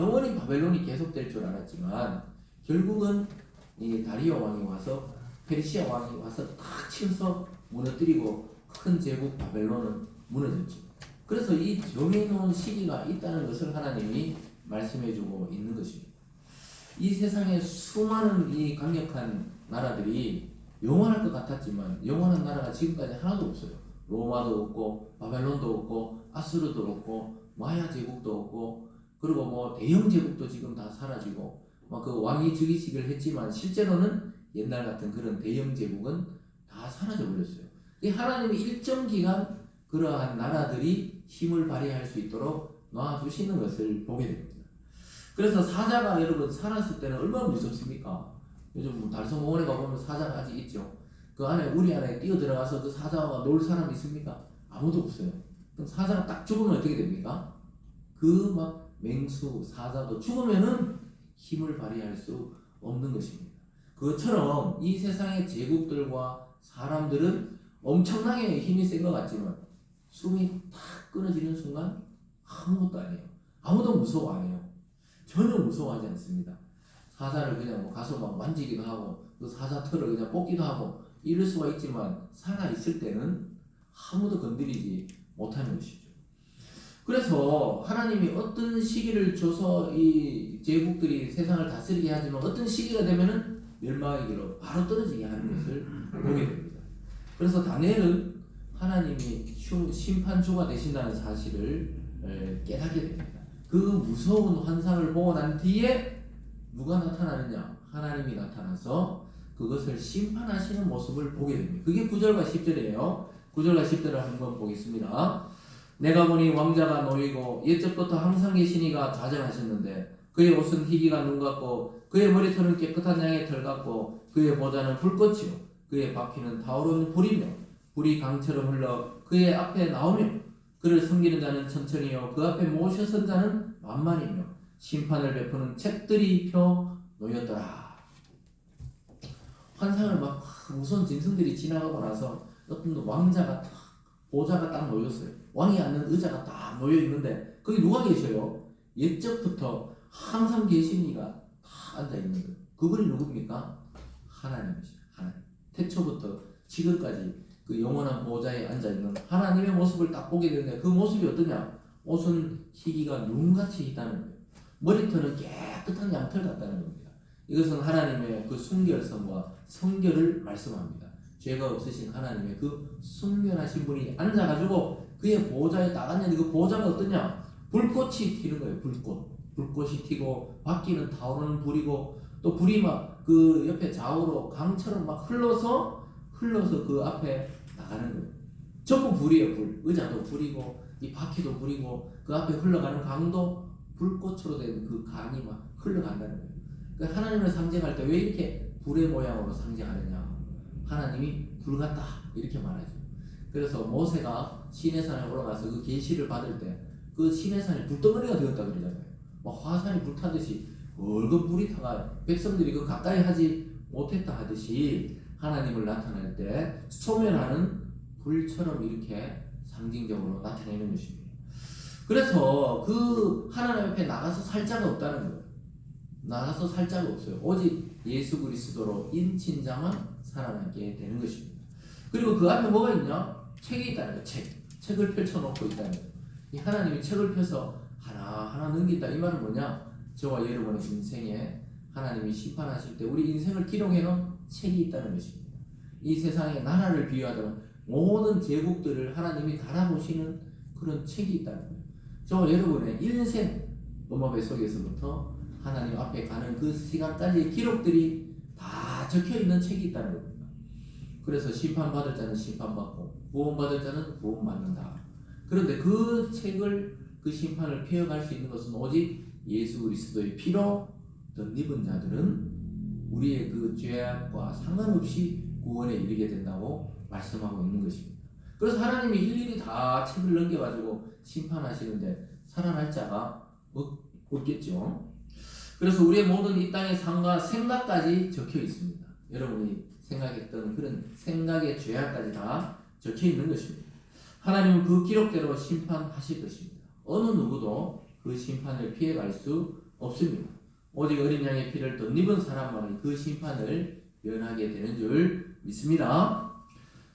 영원히 바벨론이 계속될 줄 알았지만 결국은 이 다리오 왕이 와서 페르시아 왕이 와서 탁 치면서 무너뜨리고 큰 제국 바벨론은 무너졌죠. 그래서 이 정해놓은 시기가 있다는 것을 하나님이 말씀해주고 있는 것입니다. 이 세상에 수많은 이 강력한 나라들이 영원할 것 같았지만 영원한 나라가 지금까지 하나도 없어요. 로마도 없고 바벨론도 없고 아수르도 없고 마야 제국도 없고 그리고 뭐 대영 제국도 지금 다 사라지고 막 그 왕이 즉위식을 했지만 실제로는 옛날 같은 그런 대영 제국은 다 사라져 버렸어요. 하나님이 일정 기간 그러한 나라들이 힘을 발휘할 수 있도록 놔두시는 것을 보게 됩니다. 그래서 사자가 여러분 살았을 때는 얼마나 무섭습니까? 요즘 뭐 달성공원에 가보면 사자가 아직 있죠. 그 안에 우리 안에 뛰어 들어가서 그 사자와 놀 사람이 있습니까? 아무도 없어요. 그럼 사자가 딱 죽으면 어떻게 됩니까? 그 막 맹수 사자도 죽으면은 힘을 발휘할 수 없는 것입니다. 그것처럼 이 세상의 제국들과 사람들은 엄청나게 힘이 센 것 같지만 숨이 탁 끊어지는 순간 아무것도 아니에요. 아무도 무서워 안 해요. 전혀 무서워하지 않습니다. 사자를 그냥 뭐 가서 막 만지기도 하고 그 사자 털을 그냥 뽑기도 하고 이럴 수가 있지만 살아있을 때는 아무도 건드리지 못하는 것이죠. 그래서 하나님이 어떤 시기를 줘서 이 제국들이 세상을 다스리게 하지만 어떤 시기가 되면은 멸망의 길로 바로 떨어지게 하는 것을 보게 됩니다. 그래서 다니엘은 하나님이 심판주가 되신다는 사실을 깨닫게 됩니다. 그 무서운 환상을 보고 난 뒤에 누가 나타나느냐? 하나님이 나타나서 그것을 심판하시는 모습을 보게 됩니다. 그게 9절과 10절이에요. 9절과 10절을 한번 보겠습니다. 내가 보니 왕자가 놓이고 옛적부터 항상 계시니가 좌정하셨는데 그의 옷은 희기가 눈 같고 그의 머리털은 깨끗한 양의 털 같고 그의 보좌는 불꽃이요 그의 바퀴는 타오르는 불이며 불이 강처럼 흘러 그의 앞에 나오며 그를 섬기는 자는 천천히요 그 앞에 모셔 선 자는 만만이며 심판을 베푸는 책들이 펴 놓였더라. 환상을 막 무서운 짐승들이 지나가고 나서 어떤 왕자가 딱 보좌가 딱 놓였어요. 왕이 앉는 의자가 딱 놓여 있는데 거기 누가 계셔요? 옛적부터 항상 계신 이가 다 앉아 있는 거예요. 그분이 누굽니까? 하나님이시죠. 하나님. 태초부터 지금까지 그 영원한 보좌에 앉아 있는 하나님의 모습을 딱 보게 되는데 그 모습이 어떠냐? 옷은 희기가 눈같이 희다는 거예요. 머리털은 깨끗한 양털 같다는 겁니다. 이것은 하나님의 그 순결성과 성결을 말씀합니다. 죄가 없으신 하나님의 그 순결하신 분이 앉아가지고 그의 보좌에 딱 앉는데 그 보좌가 어떠냐? 불꽃이 튀는 거예요. 불꽃이 튀고 바퀴는 타오르는 불이고 또 불이 막 그 옆에 좌우로 강처럼 막 흘러서 그 앞에 나가는 거예요. 전부 불이에요. 불. 의자도 불이고 이 바퀴도 불이고 그 앞에 흘러가는 강도 불꽃으로 된 그 강이 막 흘러간다는 거예요. 그러니까 하나님을 상징할 때 왜 이렇게 불의 모양으로 상징하느냐? 하나님이 불 같다 이렇게 말하죠. 그래서 모세가 시내산에 올라가서 그 계시를 받을 때 그 시내산이 불덩어리가 되었다 그러잖아요. 막 화산이 불타듯이 얼큰 불이 타가 백성들이 그 가까이 하지 못했다 하듯이 하나님을 나타낼 때 소멸하는 불처럼 이렇게 상징적으로 나타내는 것입니다. 그래서 그 하나님 앞에 나가서 살 자가 없다는 거예요. 나가서 살 자가 없어요. 오직 예수 그리스도로 인친 자만 살아남게 되는 것입니다. 그리고 그 앞에 뭐가 있냐? 책이 있다는 거예요. 책을 펼쳐놓고 있다는 거예요. 이 하나님이 책을 펴서 하나하나 넘긴다. 이 말은 뭐냐? 저와 여러분의 인생에 하나님이 심판하실 때 우리 인생을 기록해놓은 책이 있다는 것입니다. 이 세상의 나라를 비유하자면 모든 제국들을 하나님이 달아보시는 그런 책이 있다는 거예요. 저와 여러분의 인생 로마 뱃속에서부터 하나님 앞에 가는 그 시간까지의 기록들이 다 적혀있는 책이 있다는 겁니다. 그래서 심판받을 자는 심판받고 구원받을 자는 구원받는다. 그런데 그 책을 그 심판을 피해갈 수 있는 것은 오직 예수 그리스도의 피로 덧입은 자들은 우리의 그 죄악과 상관없이 구원에 이르게 된다고 말씀하고 있는 것입니다. 그래서 하나님이 일일이 다 책을 넘겨가지고 심판하시는데 살아날 자가 없겠죠. 그래서 우리의 모든 이 땅의 삶과 생각까지 적혀 있습니다. 여러분이 생각했던 그런 생각의 죄악까지 다 적혀 있는 것입니다. 하나님은 그 기록대로 심판하실 것입니다. 어느 누구도 그 심판을 피해갈 수 없습니다. 오직 어린 양의 피를 덧입은 사람만이 그 심판을 면하게 되는 줄 믿습니다.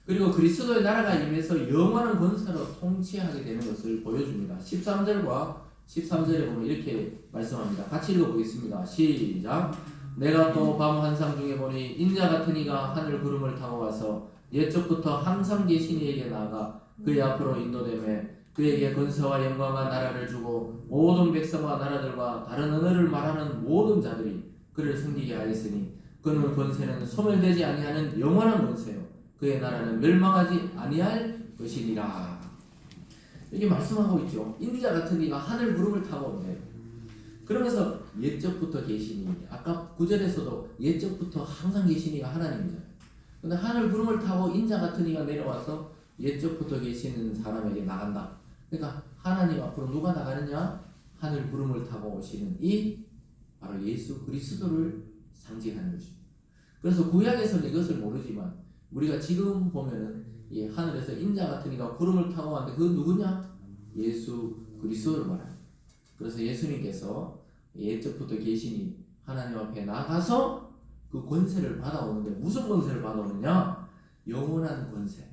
그리고 그리스도의 나라가 임해서 영원한 권세로 통치하게 되는 것을 보여줍니다. 13절과 13절에 보면 이렇게 말씀합니다. 같이 읽어보겠습니다. 시작. 내가 또 밤 환상 중에 보니 인자 같은 이가 하늘 구름을 타고 와서 옛적부터 항상 계신 이에게 나아가 그의 앞으로 인도되매 그에게 권세와 영광과 나라를 주고 모든 백성과 나라들과 다른 언어를 말하는 모든 자들이 그를 섬기게 하였으니 그는 권세는 소멸되지 아니하는 영원한 권세요 그의 나라는 멸망하지 아니할 것이니라. 이게 말씀하고 있죠. 인자 같은 이가 하늘 구름을 타고 온대. 그러면서 옛적부터 계시니, 아까 9절에서도 옛적부터 항상 계시니가 하나님이잖아요. 근데 하늘 구름을 타고 인자 같은 이가 내려와서 옛적부터 계시는 사람에게 나간다. 그러니까 하나님 앞으로 누가 나가느냐? 하늘 구름을 타고 오시는 이 바로 예수 그리스도를 상징하는 것입니다. 그래서 구약에서는 이것을 모르지만 우리가 지금 보면은 이 하늘에서 인자 같은 이가 구름을 타고 왔는데 그 누구냐? 예수 그리스도를 말합니다. 그래서 예수님께서 옛적부터 계시니 하나님 앞에 나가서 그 권세를 받아오는데 무슨 권세를 받아오느냐? 영원한 권세,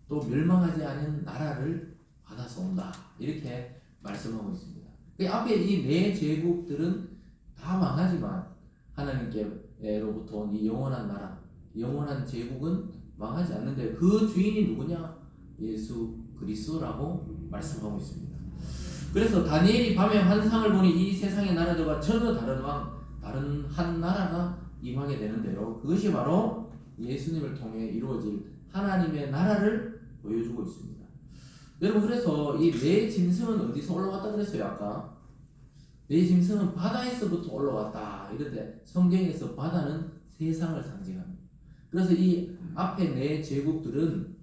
또 멸망하지 않은 나라를 받아서 온다. 이렇게 말씀하고 있습니다. 그 앞에 이 네 제국들은 다 망하지만 하나님께로부터 온 이 영원한 나라, 영원한 제국은 망하지 않는데 그 주인이 누구냐? 예수 그리스도라고 말씀하고 있습니다. 그래서 다니엘이 밤에 환상을 보니 이 세상의 나라들과 전혀 다른 왕, 다른 한 나라가 임하게 되는데요. 그것이 바로 예수님을 통해 이루어질 하나님의 나라를 보여주고 있습니다. 여러분, 그래서 이 네 짐승은 어디서 올라왔다 그랬어요? 아까 네 짐승은 바다에서부터 올라왔다 이런데 성경에서 바다는 세상을 상징합니다. 그래서 이 앞에 네 제국들은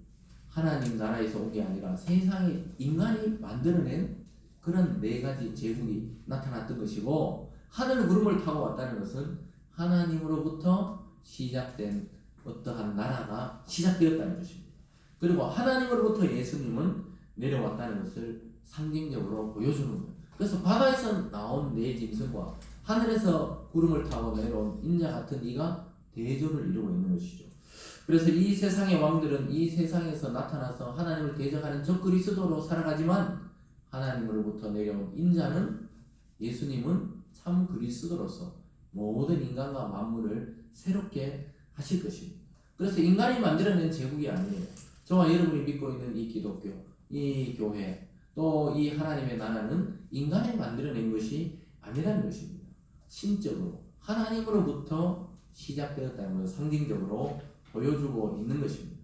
하나님 나라에서 온 게 아니라 세상에 인간이 만들어낸 그런 네 가지 제국이 나타났던 것이고, 하늘 구름을 타고 왔다는 것은 하나님으로부터 시작된 어떠한 나라가 시작되었다는 것입니다. 그리고 하나님으로부터 예수님은 내려왔다는 것을 상징적으로 보여주는 거예요. 그래서 바다에서 나온 네 짐승과 하늘에서 구름을 타고 내려온 인자 같은 이가 대조를 이루고 있는 것이죠. 그래서 이 세상의 왕들은 이 세상에서 나타나서 하나님을 대적하는 적 그리스도로 살아가지만 하나님으로부터 내려온 인자는, 예수님은 참 그리스도로서 모든 인간과 만물을 새롭게 하실 것입니다. 그래서 인간이 만들어낸 제국이 아니에요. 저와 여러분이 믿고 있는 이 기독교, 이 교회, 또 이 하나님의 나라는 인간이 만들어낸 것이 아니라는 것입니다. 신적으로 하나님으로부터 시작되었다는 것을 상징적으로 보여주고 있는 것입니다.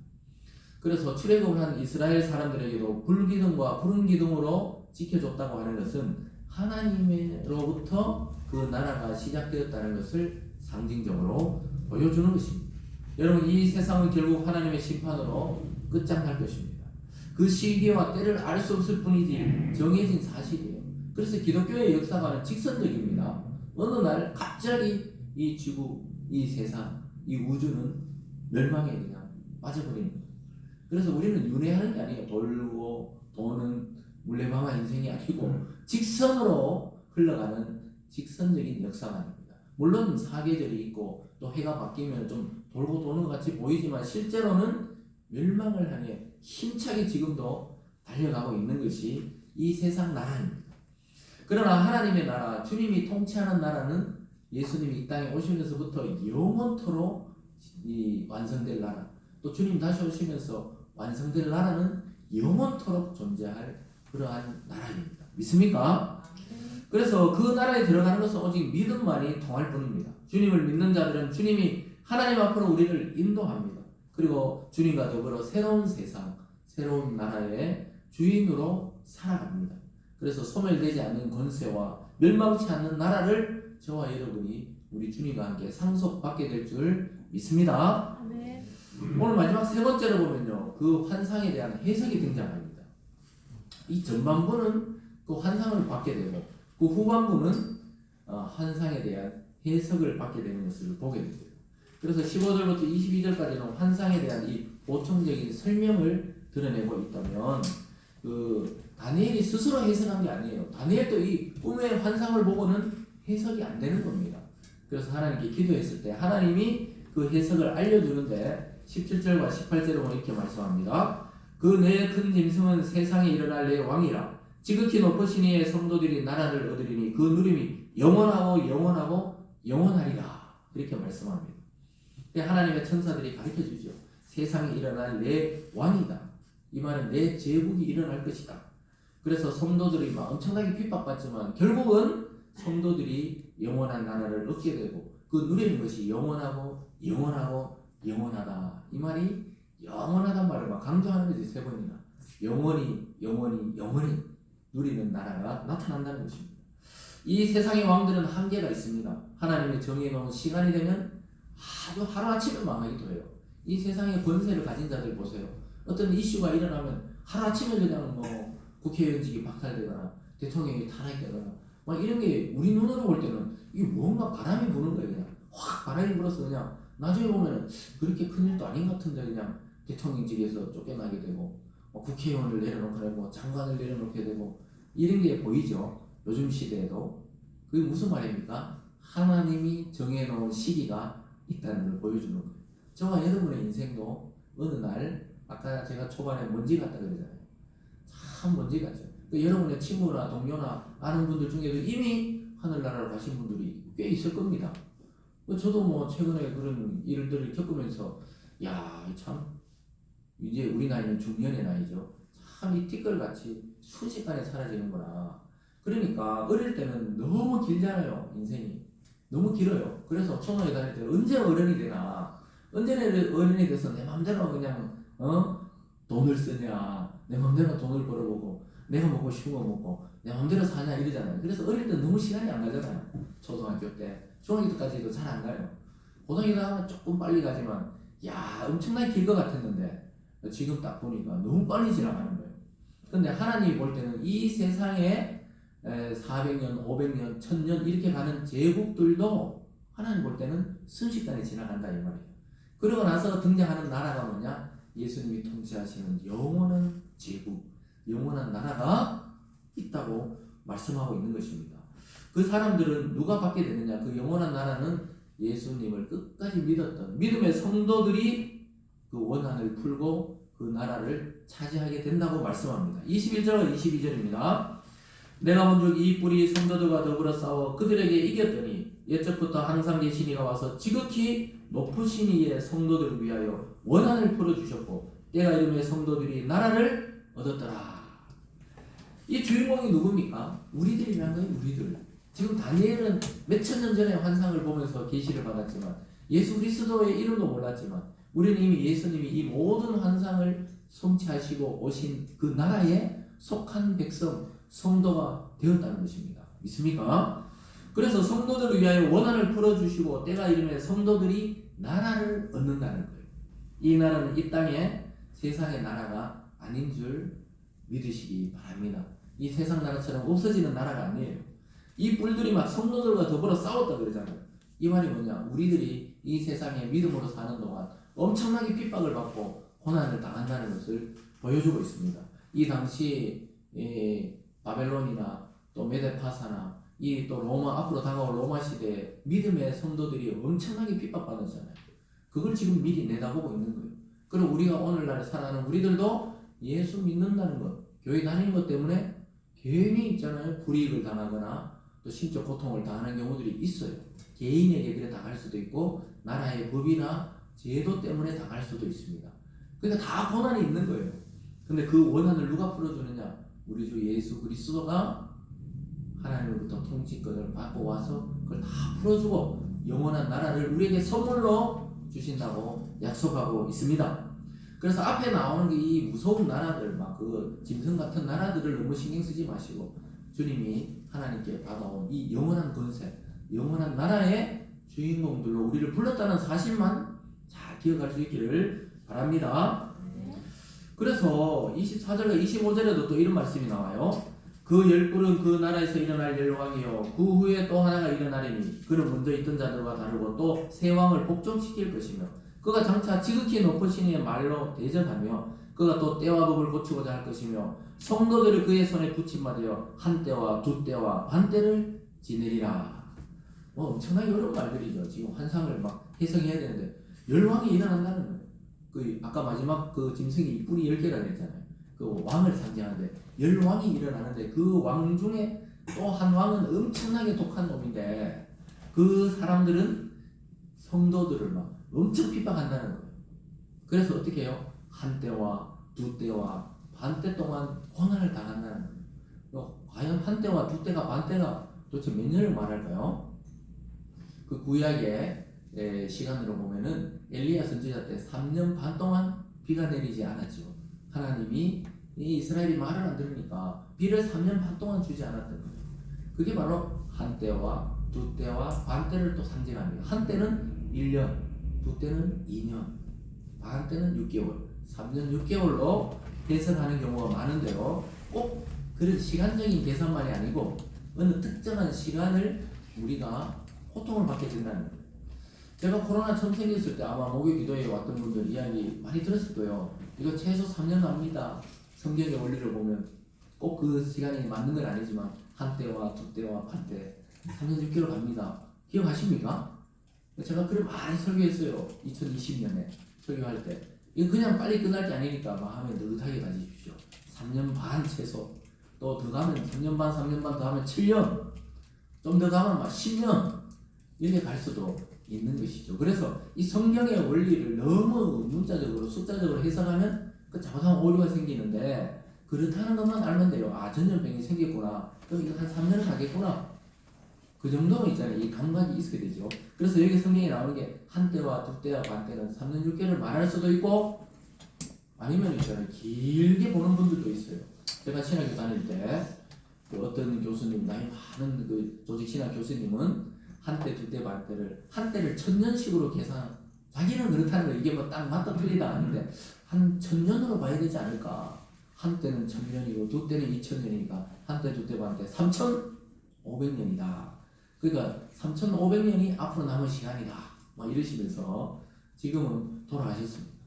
그래서 출애굽을 한 이스라엘 사람들에게도 불기둥과 푸른 기둥으로 지켜줬다고 하는 것은 하나님으로부터 그 나라가 시작되었다는 것을 상징적으로 보여주는 것입니다. 여러분, 이 세상은 결국 하나님의 심판으로 끝장날 것입니다. 그 시기와 때를 알 수 없을 뿐이지 정해진 사실이에요. 그래서 기독교의 역사관은 직선적입니다. 어느 날 갑자기 이 지구, 이 세상, 이 우주는 멸망에 그냥 빠져버리는 거예요. 그래서 우리는 윤회하는 게 아니에요. 돌고 도는 물레방아 인생이 아니고 직선으로 흘러가는 직선적인 역사관입니다. 물론 사계절이 있고 또 해가 바뀌면 좀 돌고 도는 것 같이 보이지만 실제로는 멸망을 향해 힘차게 지금도 달려가고 있는 것이 이 세상 나라입니다. 그러나 하나님의 나라, 주님이 통치하는 나라는 예수님이 이 땅에 오시면서부터 영원토록 완성될 나라, 또 주님 다시 오시면서 완성될 나라는 영원토록 존재할 그러한 나라입니다. 믿습니까? 그래서 그 나라에 들어가는 것은 오직 믿음만이 통할 뿐입니다. 주님을 믿는 자들은 주님이 하나님 앞으로 우리를 인도합니다. 그리고 주님과 더불어 새로운 세상, 새로운 나라의 주인으로 살아갑니다. 그래서 소멸되지 않는 권세와 멸망치 않는 나라를 저와 여러분이 우리 주님과 함께 상속받게 될 줄 믿습니다. 네. 오늘 마지막 세 번째로 보면요, 그 환상에 대한 해석이 등장합니다. 이 전반부는 그 환상을 받게 되고 그 후반부는 환상에 대한 해석을 받게 되는 것을 보게 됩니다. 그래서 15절부터 22절까지는 환상에 대한 이 보충적인 설명을 드러내고 있다면, 그 다니엘이 스스로 해석한 게 아니에요. 다니엘도 이 꿈의 환상을 보고는 해석이 안 되는 겁니다. 그래서 하나님께 기도했을 때 하나님이 그 해석을 알려주는데 17절과 18절에 보면 이렇게 말씀합니다. 그 내 큰 짐승은 세상에 일어날 내 왕이라. 지극히 높으신 이의 성도들이 나라를 얻으리니 그 누림이 영원하고 영원하고 영원하리라. 이렇게 말씀합니다. 하나님의 천사들이 가르쳐주죠. 세상에 일어날 내 왕이다. 이 말은 내 제국이 일어날 것이다. 그래서 성도들이 막 엄청나게 핍박받지만 결국은 성도들이 영원한 나라를 얻게 되고 그 누리는 것이 영원하고 영원하고 영원하다. 이 말이 영원하단 말을 막 강조하는 거지 3번이나. 영원히 영원히 영원히 누리는 나라가 나타난다는 것입니다. 이 세상의 왕들은 한계가 있습니다. 하나님이 정해놓은 시간이 되면 아주 하루아침에 망하기도 해요. 이 세상의 권세를 가진 자들 보세요. 어떤 이슈가 일어나면 하루아침에 그냥 뭐 국회의원직이 박탈되거나 대통령이 탄핵되거나 막 이런 게 우리 눈으로 볼 때는 이게 뭔가 바람이 부는 거예요. 그냥 확 바람이 불어서 그냥 나중에 보면은 그렇게 큰일도 아닌 것 같은데 그냥 대통령직에서 쫓겨나게 되고 국회의원을 내려놓거나 뭐 장관을 내려놓게 되고 이런 게 보이죠. 요즘 시대에도. 그게 무슨 말입니까? 하나님이 정해놓은 시기가 있다는 걸 보여주는 거예요. 저와 여러분의 인생도 어느 날 아까 제가 초반에 먼지 같다 그러잖아요. 참 먼지 같죠. 여러분의 친구나 동료나 아는 분들 중에도 이미 하늘나라로 가신 분들이 꽤 있을 겁니다. 저도 뭐 최근에 그런 일들을 겪으면서 참 이제 우리 나이는 중년의 나이죠. 참 이 티끌같이 순식간에 사라지는구나. 그러니까 어릴 때는 너무 길잖아요. 인생이 너무 길어요. 그래서 초등학교 다닐 때 언제 어른이 되나, 언제 어른이 돼서 내 맘대로 그냥 돈을 쓰냐, 내 맘대로 돈을 벌어보고 내가 먹고 싶은 거 먹고 내 맘대로 사냐 이러잖아요. 그래서 어릴 때 너무 시간이 안 가잖아요. 초등학교 때, 중학교 때까지도 잘 안 가요. 고등학교 가면 조금 빨리 가지만 엄청나게 길 것 같았는데 지금 딱 보니까 너무 빨리 지나가는 거예요. 근데 하나님이 볼 때는 이 세상에 400년, 500년, 1000년 이렇게 가는 제국들도 하나님 볼 때는 순식간에 지나간다 이 말이에요. 그러고 나서 등장하는 나라가 뭐냐? 예수님이 통치하시는 영원한 제국, 영원한 나라가 있다고 말씀하고 있는 것입니다. 그 사람들은 누가 받게 되느냐? 그 영원한 나라는 예수님을 끝까지 믿었던 믿음의 성도들이 그 원한을 풀고 그 나라를 차지하게 된다고 말씀합니다. 21절과 22절입니다. 내가 본즉 이 뿔이 성도들과 더불어 싸워 그들에게 이겼더니 옛적부터 항상 계신 이가 와서 지극히 높으신 이의 성도들을 위하여 원한을 풀어주셨고 때가 이름의 성도들이 나라를 얻었더라. 이 주인공이 누굽니까? 우리들이란 거예요. 우리들. 지금 다니엘은 몇천 년 전에 환상을 보면서 계시를 받았지만 예수 그리스도의 이름도 몰랐지만 우리는 이미 예수님이 이 모든 환상을 성취하시고 오신 그 나라에 속한 백성, 성도가 되었다는 것입니다. 믿습니까? 그래서 성도들을 위하여 원한을 풀어주시고 때가 이르면 성도들이 나라를 얻는다는 거예요. 이 나라는 이 땅에 세상의 나라가 아닌 줄 믿으시기 바랍니다. 이 세상 나라처럼 없어지는 나라가 아니에요. 이 뿔들이 막 성도들과 더불어 싸웠다 그러잖아요. 이 말이 뭐냐? 우리들이 이 세상에 믿음으로 사는 동안 엄청나게 핍박을 받고 고난을 당한다는 것을 보여주고 있습니다. 이 당시 바벨론이나 또 메데파사나 이 또 로마 앞으로 다가올 로마 시대에 믿음의 성도들이 엄청나게 핍박받았잖아요. 그걸 지금 미리 내다보고 있는 거예요. 그리고 우리가 오늘날 살아가는 우리들도 예수 믿는다는 것, 교회 다니는 것 때문에 괜히 있잖아요. 불이익을 당하거나 또 신적 고통을 당하는 경우들이 있어요. 개인에게 그래 당할 수도 있고 나라의 법이나 제도 때문에 당할 수도 있습니다. 그러니까 다 고난이 있는 거예요. 근데 그 원한을 누가 풀어주느냐? 우리 주 예수 그리스도가 하나님으로부터 통치권을 받고 와서 그걸 다 풀어주고 영원한 나라를 우리에게 선물로 주신다고 약속하고 있습니다. 그래서 앞에 나오는 이 무서운 나라들, 막 그 짐승 같은 나라들을 너무 신경 쓰지 마시고 주님이 하나님께 받아온 이 영원한 권세, 영원한 나라의 주인공들로 우리를 불렀다는 사실만 잘 기억할 수 있기를 바랍니다. 그래서 24절과 25절에도 또 이런 말씀이 나와요. 그 열불은 그 나라에서 일어날 열왕이요 그 후에 또 하나가 일어나리니 그는 먼저 있던 자들과 다르고 또 새 왕을 복종시킬 것이며 그가 장차 지극히 높으신 이의 말로 대적하며 그가 또 때와 법을 고치고자 할 것이며 성도들을 그의 손에 붙임받으여 한 때와 두 때와 반 때를 지내리라. 뭐 엄청나게 어려운 말들이죠. 지금 환상을 막 해석해야 되는데 열왕이 일어난다는 거예요. 그 아까 마지막 그 짐승이 뿔이 10개라 그랬잖아요. 그 왕을 상징하는데 열왕이 일어나는데 그 왕 중에 또 한 왕은 엄청나게 독한 놈인데 그 사람들은 성도들을 막 엄청 핍박한다는 거예요. 그래서 어떻게 해요? 한 때와 두 때와 반 때 동안 고난을 당한다는 거예요. 과연 한 때와 두 때가 반 때가 도대체 몇 년을 말할까요? 그 구약의 시간으로 보면은 엘리야 선지자 때 3년 반 동안 비가 내리지 않았죠. 하나님이 이 이스라엘이 말을 안 들으니까 비를 3년 반 동안 주지 않았던 거예요. 그게 바로 한 때와 두 때와 반 때를 또 상징합니다. 한 때는 1년, 두 때는 2년, 반 때는 6개월, 3년 6개월로 해석하는 경우가 많은데요. 꼭 그런 시간적인 계산만이 아니고 어느 특정한 시간을 우리가 고통을 받게 된다는 거예요. 제가 코로나 처음 생겼을 때 아마 목요 기도에 왔던 분들 이야기 많이 들었을 거예요. 이거 최소 3년 갑니다. 성경의 원리를 보면 꼭 그 시간이 맞는 건 아니지만 한 때와 두 때와 반 때 3년 6개월 갑니다. 기억하십니까? 제가 그래 많이 설교했어요. 2020년에 설교할 때. 이거 그냥 빨리 끝날 게 아니니까 마음에 느긋하게 가지십시오. 3년 반 최소. 또 더 가면 3년 반, 3년 반 더 하면 7년. 좀 더 가면 막 10년. 이렇게 갈 수도 있는 것이죠. 그래서 이 성경의 원리를 너무 문자적으로 숫자적으로 해석하면 그 잘못하면 오류가 생기는데 그렇다는 것만 알면 돼요. 아, 전염병이 생겼구나. 그럼 이거 한 3년 가겠구나. 그 정도는 있잖아요. 이 감각이 있어야 되죠. 그래서 여기 성경에 나오는 게 한 때와 두 때와 반 때는 3년 6개월을 말할 수도 있고 아니면 있잖아요. 길게 보는 분들도 있어요. 제가 신학교 다닐 때 그 어떤 교수님, 나이 많은 그 조직 신학 교수님은 한 때, 두 때, 반 때를 한 때를 1000년식으로 계산. 자기는 그렇다는 거 이게 뭐 딱 맞다 틀리다 아닌데 한 1000년으로 봐야 되지 않을까. 한 때는 1000년이고 두 때는 2000년이니까 한 때, 두 때, 반 때 3500년이다. 그러니까 3500년이 앞으로 남은 시간이다. 막 이러시면서 지금은 돌아가셨습니다.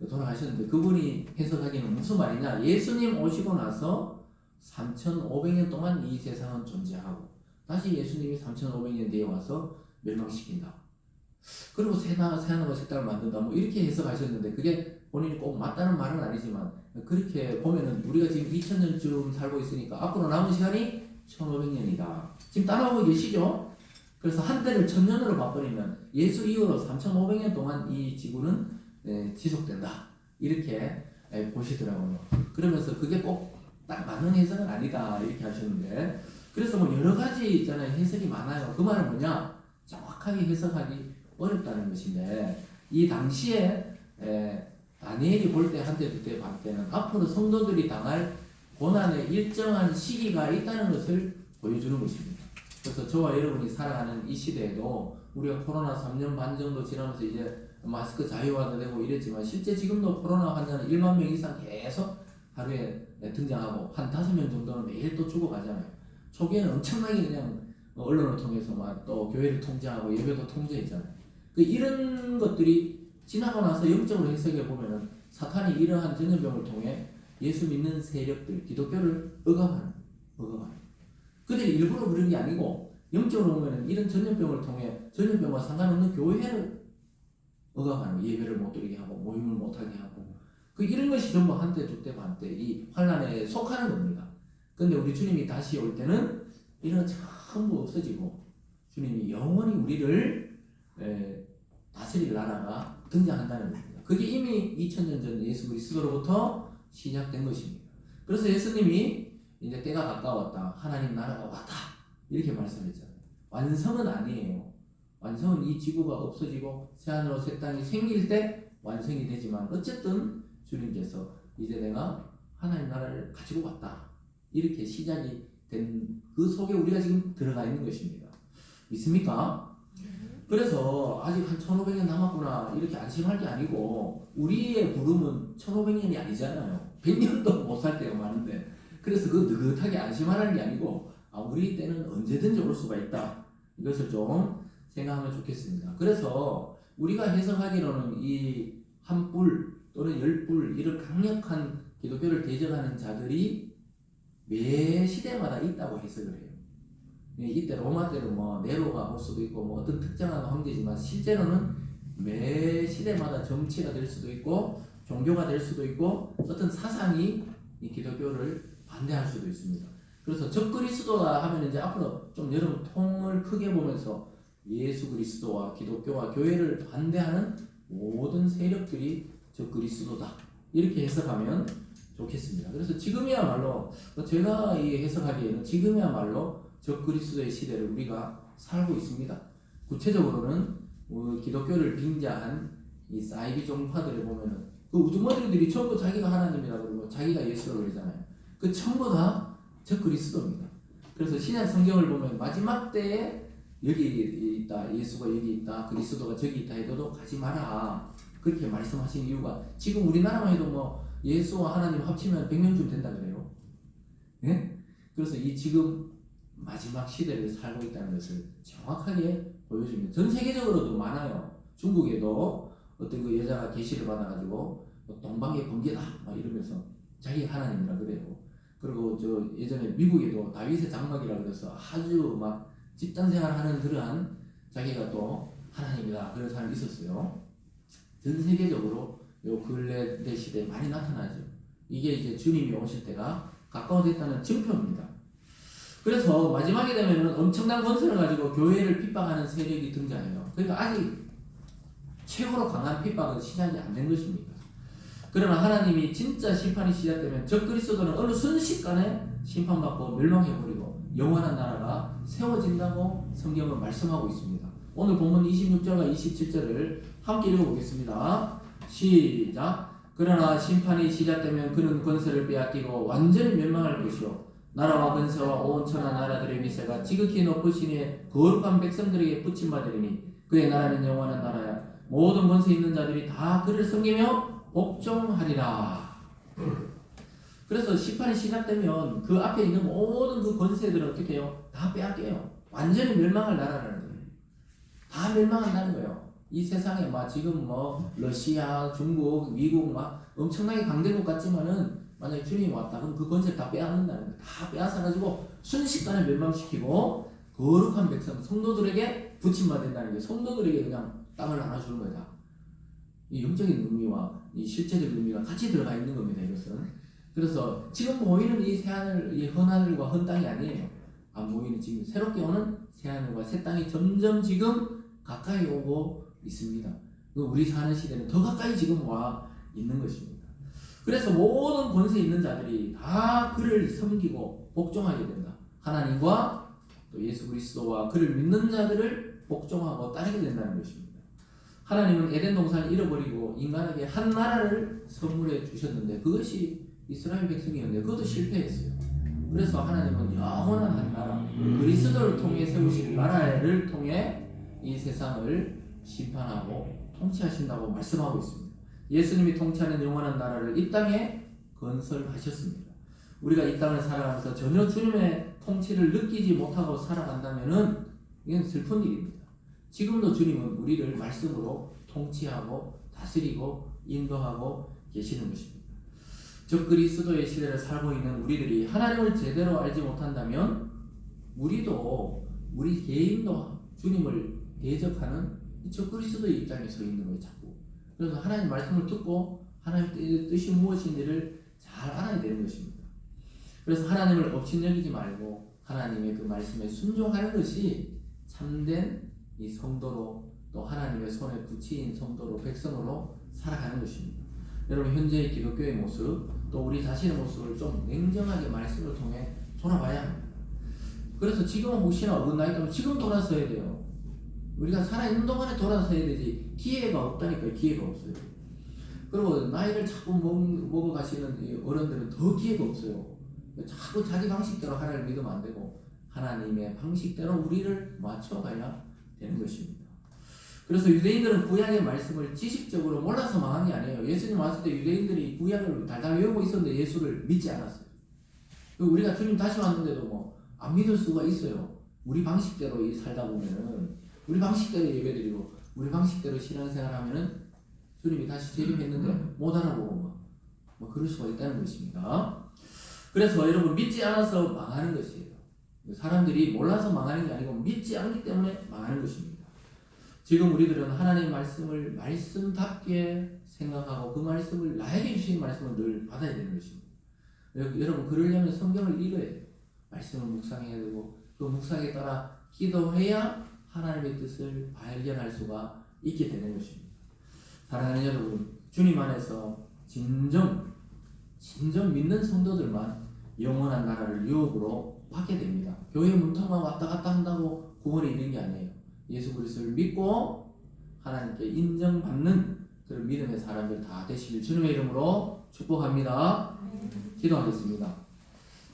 돌아가셨는데 그분이 해석하기는 무슨 말이냐. 예수님 오시고 나서 3500년 동안 이 세상은 존재하고 다시 예수님이 3500년 뒤에 와서 멸망시킨다. 그리고 새하늘과 새 땅을 만든다. 뭐 이렇게 해석하셨는데 그게 본인이 꼭 맞다는 말은 아니지만 그렇게 보면은 우리가 지금 2000년쯤 살고 있으니까 앞으로 남은 시간이 1500년이다. 지금 따라오고 계시죠? 그래서 한때를 1000년으로 바꿔버리면 예수 이후로 3500년 동안 이 지구는 지속된다. 이렇게 보시더라고요. 그러면서 그게 꼭 딱 맞는 해석은 아니다. 이렇게 하셨는데 그래서 뭐 여러 가지 있잖아요. 해석이 많아요. 그 말은 뭐냐? 정확하게 해석하기 어렵다는 것인데 이 당시에 다니엘이 볼 때 한때 그때 반 때는 앞으로 성도들이 당할 고난의 일정한 시기가 있다는 것을 보여주는 것입니다. 그래서 저와 여러분이 살아가는 이 시대에도 우리가 코로나 3년 반 정도 지나면서 이제 마스크 자유화도 되고 이랬지만 실제 지금도 코로나 환자는 1만 명 이상 계속 하루에 등장하고 한 5명 정도는 매일 또 죽어가잖아요. 초기에는 엄청나게 그냥 언론을 통해서 막 또 교회를 통제하고 예배도 통제했잖아요. 이런 것들이 지나고 나서 영적으로 해석해 보면은 사탄이 이러한 전염병을 통해 예수 믿는 세력들, 기독교를 억압하는. 그들이 일부러 그런 게 아니고 영적으로 보면은 이런 전염병을 통해 전염병과 상관없는 교회를 억압하는, 예배를 못 드리게 하고 모임을 못 하게 하고 이런 것이 전부 한때, 두때, 반때 이 환난에 속하는 겁니다. 근데 우리 주님이 다시 올 때는 이런 전부 없어지고 주님이 영원히 우리를 다스릴 나라가 등장한다는 겁니다. 그게 이미 2000년 전 예수 그리스도로부터 시작된 것입니다. 그래서 예수님이 이제 때가 가까웠다. 하나님 나라가 왔다. 이렇게 말씀했잖아요. 완성은 아니에요. 완성은 이 지구가 없어지고 새하늘로 새 땅이 생길 때 완성이 되지만 어쨌든 주님께서 이제 내가 하나님 나라를 가지고 왔다. 이렇게 시작이 된 그 속에 우리가 지금 들어가 있는 것입니다. 믿습니까? 그래서 아직 한 1500년 남았구나 이렇게 안심할 게 아니고 우리의 부름은 1500년이 아니잖아요. 100년도 못 살 때가 많은데 그래서 그 느긋하게 안심하라는 게 아니고 우리 때는 언제든지 올 수가 있다. 이것을 좀 생각하면 좋겠습니다. 그래서 우리가 해석하기로는 이 한 뿔 또는 10뿔 이런 강력한 기독교를 대적하는 자들이 매 시대마다 있다고 해석을 해요. 이때 로마 때는 뭐 네로가 올 수도 있고 뭐 어떤 특정한 황제지만 실제로는 매 시대마다 정치가 될 수도 있고 종교가 될 수도 있고 어떤 사상이 이 기독교를 반대할 수도 있습니다. 그래서 적그리스도라 하면 이제 앞으로 좀 여러분 통을 크게 보면서 예수 그리스도와 기독교와 교회를 반대하는 모든 세력들이 적그리스도다 이렇게 해석하면 좋겠습니다. 그래서 지금이야말로 제가 해석하기에는 지금이야말로 적그리스도의 시대를 우리가 살고 있습니다. 구체적으로는 기독교를 빙자한 이 사이비 종파들을 보면은 그 우두머리들이 전부 자기가 하나님이라 그러고 자기가 예수라고 그러잖아요. 그 전부 다 적그리스도입니다. 그래서 신약 성경을 보면 마지막 때에 여기 있다, 예수가 여기 있다, 그리스도가 저기 있다 해도 가지 마라 그렇게 말씀하신 이유가 지금 우리나라만 해도 뭐 예수와 하나님 합치면 100명쯤 된다 그래요. 네? 그래서 이 지금 마지막 시대를 살고 있다는 것을 정확하게 보여줍니다. 전 세계적으로도 많아요. 중국에도 어떤 그 여자가 계시를 받아가지고 동방의 번개다 막 이러면서 자기 하나님이라 그래요. 그리고 저 예전에 미국에도 다윗의 장막이라 그래서 아주 막 집단 생활하는 그러한 자기가 또 하나님이다 그런 사람이 있었어요. 전 세계적으로 요 근래 시대에 많이 나타나죠. 이게 이제 주님이 오실 때가 가까워졌다는 증표입니다. 그래서 마지막에 되면은 엄청난 권세를 가지고 교회를 핍박하는 세력이 등장해요. 그러니까 아직 최고로 강한 핍박은 시작이 안 된 것입니다. 그러나 하나님이 진짜 심판이 시작되면 적그리스도는 어느 순식간에 심판받고 멸망해버리고 영원한 나라가 세워진다고 성경은 말씀하고 있습니다. 오늘 본문 26절과 27절을 함께 읽어보겠습니다. 시작. 그러나 심판이 시작되면 그는 권세를 빼앗기고 완전히 멸망할 것이요 나라와 권세와 온 천하 나라들의 미세가 지극히 높으신 이의 거룩한 백성들에게 붙임받으리니 그의 나라는 영원한 나라야 모든 권세 있는 자들이 다 그를 섬기며 복종하리라. 그래서 심판이 시작되면 그 앞에 있는 모든 그 권세들은 어떻게 해요? 다 빼앗겨요. 완전히 멸망할 나라라는 거예요. 다 멸망한다는 거예요. 이 세상에 막 지금 뭐 러시아, 중국, 미국 막 엄청나게 강대국 같지만은 만약에 주님이 왔다 그럼 그 권세를 다 빼앗는다는 거예요. 다 빼앗아가지고 순식간에 멸망시키고 거룩한 백성, 성도들에게 붙임받는다는 거예요. 성도들에게 그냥 땅을 나눠주는 거다. 이 영적인 의미와 이 실제적인 의미가 같이 들어가 있는 겁니다. 이것은. 그래서 지금 보이는 이 새하늘, 이 헌하늘과 헌 땅이 아니에요. 안 보이는 지금 새롭게 오는 새하늘과 새 땅이 점점 지금 가까이 오고 있습니다. 우리 사는 시대는 더 가까이 지금 와 있는 것입니다. 그래서 모든 권세 있는 자들이 다 그를 섬기고 복종하게 된다. 하나님과 또 예수 그리스도와 그를 믿는 자들을 복종하고 따르게 된다는 것입니다. 하나님은 에덴 동산을 잃어버리고 인간에게 한 나라를 선물해 주셨는데 그것이 이스라엘 백성이었는데 그것도 실패했어요. 그래서 하나님은 영원한 한 나라, 그리스도를 통해 세우신 나라를 통해 이 세상을 심판하고 통치하신다고 말씀하고 있습니다. 예수님이 통치하는 영원한 나라를 이 땅에 건설하셨습니다. 우리가 이 땅을 살아가면서 전혀 주님의 통치를 느끼지 못하고 살아간다면은 이건 슬픈 일입니다. 지금도 주님은 우리를 말씀으로 통치하고 다스리고 인도하고 계시는 것입니다. 적그리스도의 시대를 살고 있는 우리들이 하나님을 제대로 알지 못한다면 우리도 우리 개인도 주님을 대적하는 적그리스도의 입장에 서 있는 거예요. 자꾸. 그래서 하나님 말씀을 듣고 하나님의 뜻이 무엇인지를 잘 알아야 되는 것입니다. 그래서 하나님을 업신여기지 말고 하나님의 그 말씀에 순종하는 것이 참된 이 성도로 또 하나님의 손에 붙인 성도로 백성으로 살아가는 것입니다. 여러분 현재의 기독교의 모습 또 우리 자신의 모습을 좀 냉정하게 말씀을 통해 돌아봐야 합니다. 그래서 지금은 혹시나 어긋나있다면 지금 돌아서야 돼요. 우리가 살아있는 동안에 돌아서야 되지 기회가 없다니까요. 기회가 없어요. 그리고 나이를 자꾸 먹어가시는 어른들은 더 기회가 없어요. 자꾸 자기 방식대로 하나님을 믿으면 안 되고 하나님의 방식대로 우리를 맞춰가야 되는 것입니다. 그래서 유대인들은 구약의 말씀을 지식적으로 몰라서 망한 게 아니에요. 예수님 왔을 때 유대인들이 구약을 달달 외우고 있었는데 예수를 믿지 않았어요. 우리가 주님 다시 왔는데도 뭐 안 믿을 수가 있어요. 우리 방식대로 살다 보면은 우리 방식대로 예배드리고 우리 방식대로 신앙생활하면은 주님이 다시 재림했는데 못 알아보고 뭐 그럴 수가 있다는 것입니다. 그래서 여러분 믿지 않아서 망하는 것이에요. 사람들이 몰라서 망하는 게 아니고 믿지 않기 때문에 망하는 것입니다. 지금 우리들은 하나님의 말씀을 말씀답게 생각하고 그 말씀을 나에게 주신 말씀을 늘 받아야 되는 것입니다. 여러분 그러려면 성경을 읽어야 돼요. 말씀을 묵상해야 되고 그 묵상에 따라 기도해야 하나님의 뜻을 발견할 수가 있게 되는 것입니다. 사랑하는 여러분, 주님 안에서 진정 믿는 성도들만 영원한 나라를 유업으로 받게 됩니다. 교회 문턱만 왔다 갔다 한다고 구원에 이르는 게 아니에요. 예수 그리스도를 믿고 하나님께 인정받는 그런 믿음의 사람들 다 되시길 주님의 이름으로 축복합니다. 기도하겠습니다.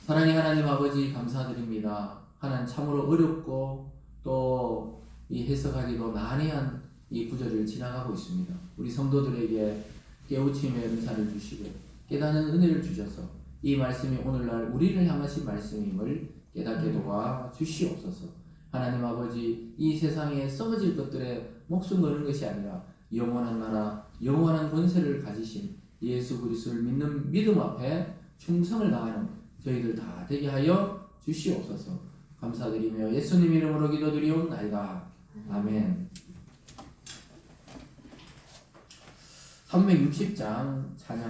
사랑의 하나님 아버지 감사드립니다. 하나님 참으로 어렵고 또 이 해석하기도 난해한 이 구절을 지나가고 있습니다. 우리 성도들에게 깨우침의 은사를 주시고 깨닫는 은혜를 주셔서 이 말씀이 오늘날 우리를 향하신 말씀임을 깨닫게 도와 주시옵소서. 하나님 아버지 이 세상에 썩어질 것들에 목숨 거는 것이 아니라 영원한 나라 영원한 권세를 가지신 예수 그리스도를 믿는 믿음 앞에 충성을 다하는 저희들 다 되게 하여 주시옵소서. 감사드리며 예수님 이름으로 기도드리옵나이다. 아멘. 360장 찬양합니다.